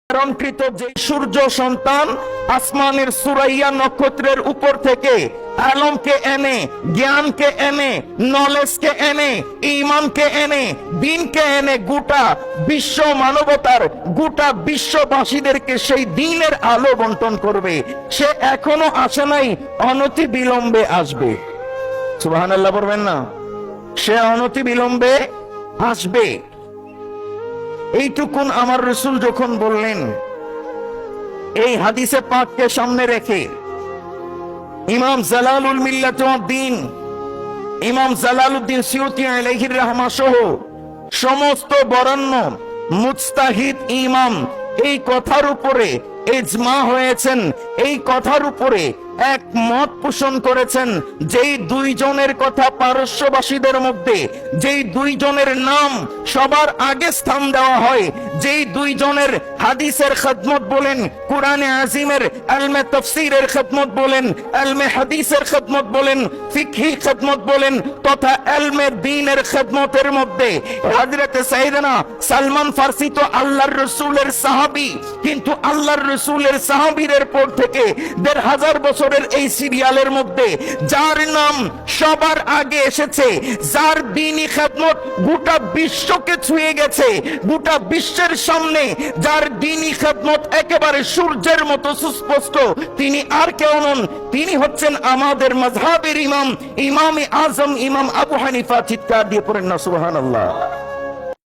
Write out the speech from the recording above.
প্রেরণকৃত যে সূর্য সন্তান আসমানের সুরাইয়া নক্ষত্রের উপর থেকে আলমকে এনে, জ্ঞানকে এনে, নলেজকে এনে, ঈমানকে এনে, দ্বীনকে এনে গোটা বিশ্ব মানবতার, গোটা বিশ্ববাসীদেরকে সেই দ্বীনের আলো বন্টন করবে, সে এখনো আসে নাই, অনতি বিলম্বে আসবে। সুবহানাল্লাহ বলবেন না? সে অনতি বিলম্বে আসবে। এইটুকুন আমার রাসূল যখন বললেন, এই হাদিসে পাককে সামনে রেখে ইমাম জালালুল মিল্লাত ওয়াদ দ্বীন, ইমাম জালালউদ্দিন সিয়ুতী আলাইহির রাহমা সহ সমস্ত বরেণ্য মুজতাহিদ ইমাম এই কথার উপরে ইজমা হয়েছেন, এই কথার উপরে এক মত পোষণ করেছেন, যেই দুইজনের কথা পারস্যবাসীদের মধ্যে, যেই দুইজনের নাম সবার আগে স্থান দেওয়া হয়, যেই দুইজনের হাদিসের খেদমত বলেন, কুরআনে আজিমের ইলমে তাফসীরের খেদমত বলেন, ইলমে হাদিসের খেদমত বলেন, ফিকহি খেদমত বলেন, তথা ইলমে দ্বীনের খেদমতের মধ্যে হযরত সাইয়েদনা সালমান ফারসি তো আল্লাহর রাসূলের সাহাবী, কিন্তু আল্লাহর রাসূলের সাহাবীদের পর থেকে ১৫০০ বছরের এই সিরিয়ালের মধ্যে যার নাম সবার আগে এসেছে, যার দ্বীনি খেদমত গোটা বিশ্বকে ছুঁয়ে গেছে, গোটা বিশ্বের সামনে যার দ্বীনি খেদমত একেবারে সূর্যের মতো সুস্পষ্ট, তিনি আর কেউ নন, তিনি হচ্ছেন আমাদের মাযহাবের ইমাম, ইমামে আজম ইমাম আবু হানিফা। চিৎকার দিয়ে পড়েন না সুবহানাল্লাহ।